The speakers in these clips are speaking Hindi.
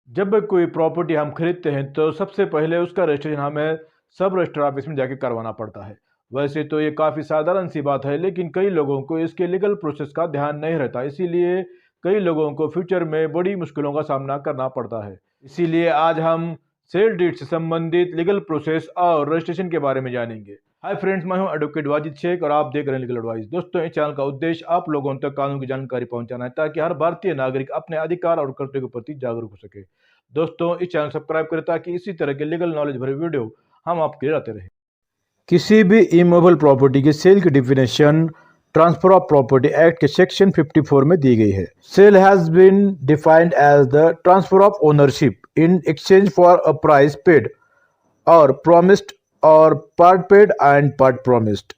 जब भी कोई प्रॉपर्टी हम खरीदते हैं तो सबसे पहले उसका रजिस्ट्रेशन हमें सब रजिस्टर ऑफिस में जाके करवाना पड़ता है। वैसे तो ये काफ़ी साधारण सी बात है, लेकिन कई लोगों को इसके लीगल प्रोसेस का ध्यान नहीं रहता। इसीलिए कई लोगों को फ्यूचर में बड़ी मुश्किलों का सामना करना पड़ता है। इसीलिए आज हम सेल डीड से संबंधित लीगल प्रोसेस और रजिस्ट्रेशन के बारे में जानेंगे। हाय फ्रेंड्स, मैं हूं एडवोकेट वाजिद शेख और आप देख रहे हैं लीगल एडवाइस। दोस्तों, इस चैनल का उद्देश्य आप लोगों तक कानून की जानकारी पहुंचाना है ताकि हर भारतीय नागरिक अपने अधिकार और कर्तव्य के प्रति जागरूक हो सके। दोस्तों, इस चैनल सब्सक्राइब करें ताकि इसी तरह के लीगल नॉलेज भरे वीडियो हम आपके लिए लाते रहें। किसी भी इमूवेबल प्रॉपर्टी की सेल की definition transfer of property act के सेक्शन 54 में दी गई है। Sale has been defined as the transfer of ownership in exchange for a price paid और प्रॉमिस्ड और part paid and part promised.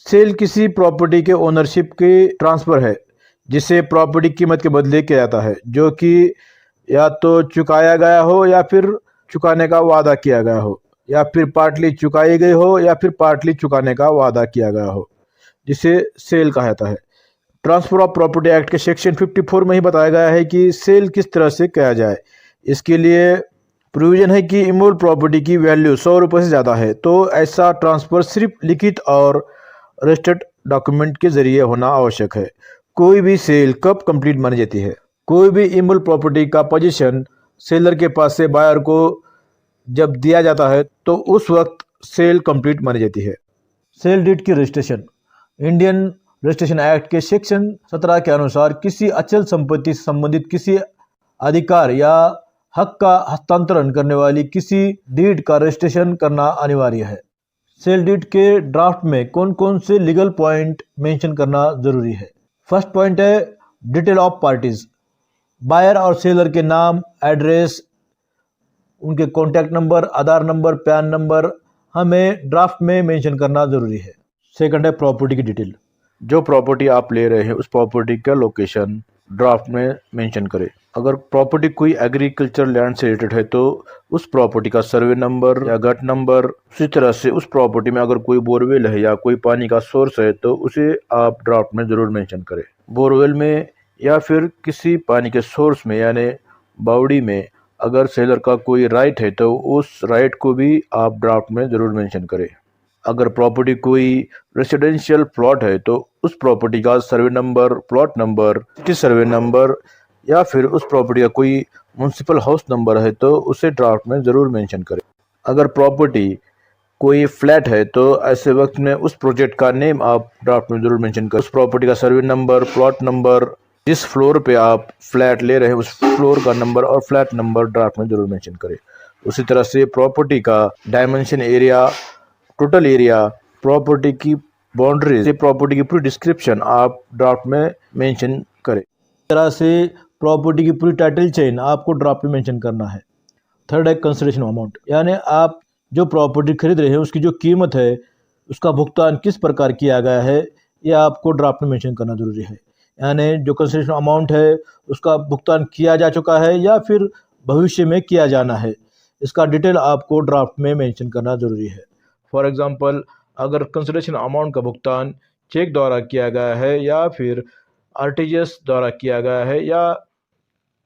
Sale किसी प्रॉपर्टी के ओनरशिप की ट्रांसफर है जिसे प्रॉपर्टी कीमत के बदले किया जाता है, जो कि या तो चुकाया गया हो या फिर चुकाने का वादा किया गया हो, या फिर पार्टली चुकाई गई हो या फिर पार्टली चुकाने का वादा किया गया हो, जिसे सेल कहा जाता है। ट्रांसफर ऑफ प्रॉपर्टी एक्ट के सेक्शन 54 में ही बताया गया है कि सेल किस तरह से किया जाए। इसके लिए प्रोविजन है कि इमूवेबल प्रॉपर्टी की वैल्यू 100 रुपये से ज़्यादा है तो ऐसा ट्रांसफर सिर्फ लिखित और रजिस्टर्ड डॉक्यूमेंट के जरिए होना आवश्यक है। कोई भी सेल कब कंप्लीट मानी जाती है? कोई भी इमूवेबल प्रॉपर्टी का पोजीशन सेलर के पास से बायर को जब दिया जाता है तो उस वक्त सेल कंप्लीट मानी जाती है। सेल डीड की रजिस्ट्रेशन इंडियन रजिस्ट्रेशन एक्ट के सेक्शन 17 के अनुसार किसी अचल संपत्ति से संबंधित किसी अधिकार या हक का हस्तांतरण करने वाली किसी डीड का रजिस्ट्रेशन करना अनिवार्य है। सेल डीड के ड्राफ्ट में कौन कौन से लीगल पॉइंट मेंशन करना जरूरी है? फर्स्ट पॉइंट है डिटेल ऑफ पार्टीज। बायर और सेलर के नाम, एड्रेस, उनके कॉन्टैक्ट नंबर, आधार नंबर, पैन नंबर हमें ड्राफ्ट में मेंशन करना जरूरी है। सेकंड है प्रॉपर्टी की डिटेल। जो प्रॉपर्टी आप ले रहे हैं उस प्रॉपर्टी का लोकेशन ड्राफ्ट में मेंशन करें। अगर प्रॉपर्टी कोई एग्रीकल्चर लैंड से रिलेटेड है तो उस प्रॉपर्टी का सर्वे नंबर या गट नंबर, उसी तरह से उस प्रॉपर्टी में अगर कोई बोरवेल है या कोई पानी का सोर्स है तो उसे आप ड्राफ्ट में जरूर मेंशन करें। बोरवेल में या फिर किसी पानी के सोर्स में यानी बावड़ी में अगर सेलर का कोई राइट है तो उस राइट को भी आप ड्राफ्ट में जरूर मेंशन करें। अगर प्रॉपर्टी कोई रेसिडेंशियल प्लॉट है तो उस प्रॉपर्टी का survey number, plot number, survey number या फिर उस प्रॉपर्टी का कोई म्युनिसिपल हाउस नंबर है तो उसे ड्राफ्ट में ज़रूर मेंशन करें। अगर प्रॉपर्टी कोई फ्लैट है तो ऐसे वक्त में उस प्रोजेक्ट का नेम आप ड्राफ्ट में ज़रूर मेंशन करें। उस प्रॉपर्टी का सर्वे नंबर, प्लॉट नंबर, जिस फ्लोर पे आप फ्लैट ले रहे हैं उस फ्लोर का नंबर और फ्लैट नंबर ड्राफ्ट में ज़रूर मेंशन करें। उसी तरह से प्रॉपर्टी का dimension, area, total area, property की बाउंड्री से प्रॉपर्टी की पूरी डिस्क्रिप्शन आप ड्राफ्ट में मेंशन करें। इस तरह से प्रॉपर्टी की पूरी टाइटल चेन आपको ड्राफ्ट में मेंशन करना है। थर्ड है कंसिडरेशन अमाउंट, यानी आप जो प्रॉपर्टी खरीद रहे हैं उसकी जो कीमत है उसका भुगतान किस प्रकार किया गया है यह आपको ड्राफ्ट में मेंशन करना जरूरी है। यानी जो कंसिडरेशन अमाउंट है उसका भुगतान किया जा चुका है या फिर भविष्य में किया जाना है, इसका डिटेल आपको ड्राफ्ट में मेंशन करना जरूरी है। फॉर एग्जांपल, अगर कंसिडरेशन अमाउंट का भुगतान चेक द्वारा किया गया है या फिर आरटीजीएस द्वारा किया गया है या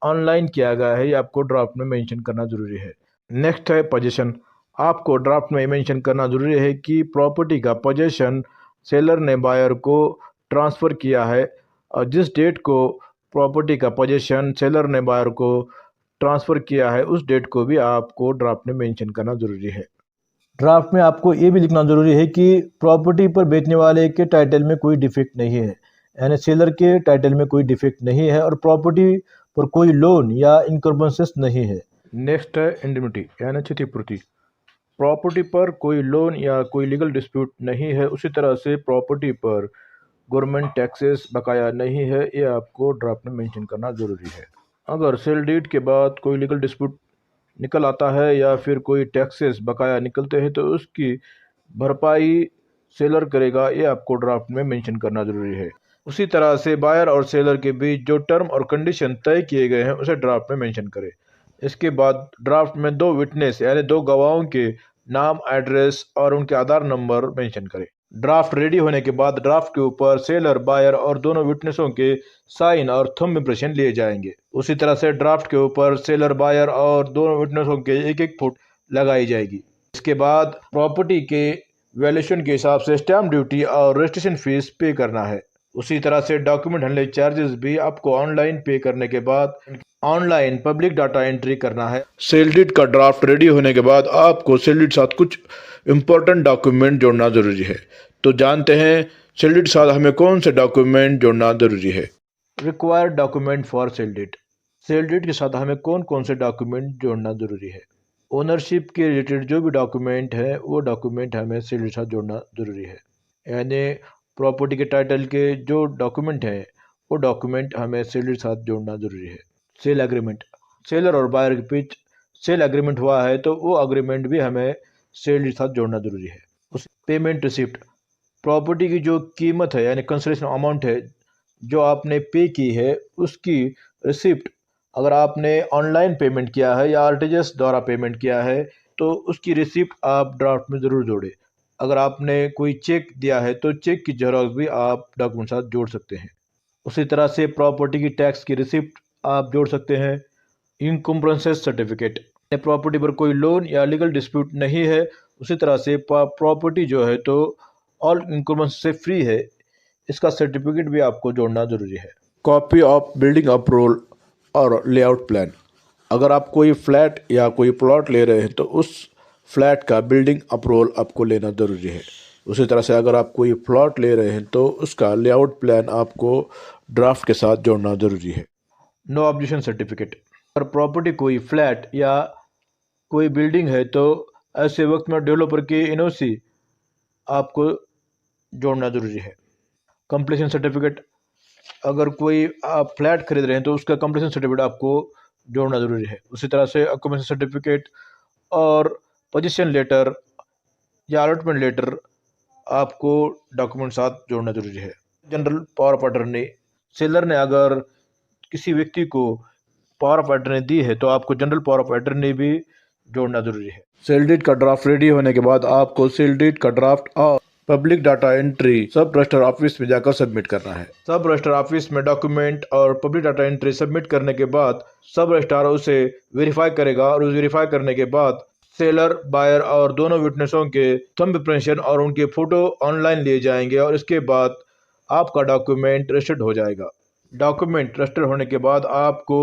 ऑनलाइन किया गया है, ये आपको ड्राफ्ट में मेंशन करना जरूरी है। नेक्स्ट है पोजीशन। आपको ड्राफ्ट में मेंशन करना जरूरी है कि प्रॉपर्टी का पोजीशन सेलर ने बायर को ट्रांसफ़र किया है और जिस डेट को प्रॉपर्टी का पोजीशन सेलर ने बायर को ट्रांसफ़र किया है उस डेट को भी आपको ड्राफ्ट में मेंशन करना जरूरी है। ड्राफ्ट में आपको ये भी लिखना जरूरी है कि प्रॉपर्टी पर बेचने वाले के टाइटल में कोई डिफेक्ट नहीं है, यानी सेलर के टाइटल में कोई डिफेक्ट नहीं है और प्रॉपर्टी पर कोई लोन या इनकम्बेंसेस नहीं है। नेक्स्ट है इंडेमनिटी यानी क्षतिपूर्ति। प्रॉपर्टी पर कोई लोन या कोई लीगल डिस्प्यूट नहीं है, उसी तरह से प्रॉपर्टी पर गवर्नमेंट टैक्सेस बकाया नहीं है, ये आपको ड्राफ्ट में मेंशन करना ज़रूरी है। अगर सेल डीड के बाद कोई लीगल डिस्प्यूट निकल आता है या फिर कोई टैक्सेस बकाया निकलते हैं तो उसकी भरपाई सेलर करेगा, ये आपको ड्राफ्ट में मेंशन करना ज़रूरी है। उसी तरह से बायर और सेलर के बीच जो टर्म और कंडीशन तय किए गए हैं उसे ड्राफ्ट में मेंशन करें। इसके बाद ड्राफ्ट में 2 विटनेस यानी 2 गवाहों के नाम, एड्रेस और उनके आधार नंबर मेंशन करें। ड्राफ्ट रेडी होने के बाद ड्राफ्ट के ऊपर सेलर, बायर और दोनों विटनेसों के साइन और थंब इम्प्रेशन लिए जाएंगे। उसी तरह से ड्राफ्ट के ऊपर सेलर, बायर और दोनों विटनेसों के एक एक फुट लगाई जाएगी। इसके बाद प्रॉपर्टी के वैल्यूएशन के हिसाब से स्टैम्प ड्यूटी और रजिस्ट्रेशन फीस पे करना है। उसी तरह से डॉक्यूमेंट हैंडलिंग चार्जेस भी आपको ऑनलाइन पे करने के बाद ऑनलाइन पब्लिक डाटा एंट्री करना है। सेल डीड का ड्राफ्ट रेडी होने के बाद आपको सेल डीड साथ कुछ इम्पोर्टेंट डॉक्यूमेंट जोड़ना जरूरी है। तो जानते हैं सेल डीड साथ हमें कौन से डॉक्यूमेंट जोड़ना जरूरी है। Required document for sale deed. Sale deed के साथ हमें कौन कौन से डॉक्यूमेंट जोड़ना जरूरी है। ओनरशिप के रिलेटेड जो भी डॉक्यूमेंट है वो डॉक्यूमेंट हमें सेल डीड के साथ जोड़ना जरूरी है। यानी प्रॉपर्टी के टाइटल के जो डॉक्यूमेंट हैं वो डॉक्यूमेंट हमें सेल डीड के साथ जोड़ना जरूरी है। Sale agreement. सेलर और बायर के बीच सेल एग्रीमेंट हुआ है तो वो एग्रीमेंट भी हमें सेल डीड के साथ जोड़ना जरूरी है। उस पेमेंट रिसिप्ट। प्रॉपर्टी की जो कीमत है यानी कंसिडरेशन अमाउंट है जो आपने पे की है उसकी रिसिप्ट अगर आपने ऑनलाइन पेमेंट किया है या आरटीजीएस द्वारा पेमेंट किया है तो उसकी रिसिप्ट आप ड्राफ्ट में ज़रूर जोड़ें। अगर आपने कोई चेक दिया है तो चेक की जेरॉक्स भी आप डॉक्यूमेंट साथ जोड़ सकते हैं। उसी तरह से प्रॉपर्टी की टैक्स की रिसिप्ट आप जोड़ सकते हैं। इनकम्प्रेंसेस सर्टिफिकेट। प्रॉपर्टी पर कोई लोन या लीगल डिस्प्यूट नहीं है। उसी तरह से प्रॉपर्टी जो है तो ऑल इनकम्प्रेंस से फ्री है, इसका सर्टिफिकेट भी आपको जोड़ना जरूरी है। कॉपी ऑफ बिल्डिंग अप्रूवल और लेआउट प्लान। अगर आप कोई फ्लैट या कोई प्लॉट ले रहे हैं तो उस फ्लैट का बिल्डिंग अप्रूवल आपको लेना ज़रूरी है। उसी तरह से अगर आप कोई प्लॉट ले रहे हैं तो उसका लेआउट प्लान आपको ड्राफ्ट के साथ जोड़ना ज़रूरी है। No objection certificate. अगर प्रॉपर्टी कोई फ्लैट या कोई बिल्डिंग है तो ऐसे वक्त में डेवलपर की एनओसी आपको जोड़ना ज़रूरी है। Completion certificate. अगर कोई आप फ्लैट खरीद रहे हैं तो उसका कंप्लीशन सर्टिफिकेट आपको जोड़ना ज़रूरी है। उसी तरह से ऑक्यूपेशन सर्टिफिकेट और पोजीशन लेटर या अलॉटमेंट लेटर आपको डॉक्यूमेंट साथ जोड़ना जरूरी है। General power of attorney. Seller ने अगर किसी व्यक्ति को पावर ऑफ अटर्नी दी है तो आपको जनरल पावर ऑफ अटर्नी भी जोड़ना जरूरी है। सेल डीड का ड्राफ्ट रेडी होने के बाद आपको सेल डीड का ड्राफ्ट और पब्लिक डाटा एंट्री सब रजिस्टर ऑफिस में जाकर सबमिट करना है। सब रजिस्टर ऑफिस में डॉक्यूमेंट और पब्लिक डाटा एंट्री सबमिट करने के बाद सब रजिस्ट्रार उसे वेरीफाई करेगा और उसे वेरीफाई करने के बाद सेलर, बायर और दोनों विटनेसों के थंब इम्प्रेशन और उनके फोटो ऑनलाइन लिए जाएंगे और इसके बाद आपका डॉक्यूमेंट रजिस्टर्ड हो जाएगा। डॉक्यूमेंट रजिस्टर होने के बाद आपको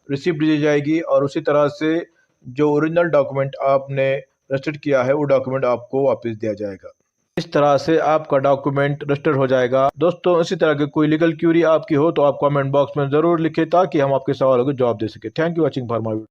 रिसिप्ट दी जाएगी और उसी तरह से जो ओरिजिनल डॉक्यूमेंट आपने रजिस्टर्ड किया है वो डॉक्यूमेंट आपको वापस दिया जाएगा। इस तरह से आपका डॉक्यूमेंट रजिस्टर हो जाएगा। दोस्तों, इसी तरह की कोई लीगल क्यूरी आपकी हो तो आप कमेंट बॉक्स में ज़रूर लिखें ताकि हम आपके सवालों के जवाब दे सकें। Thank you watching for my video.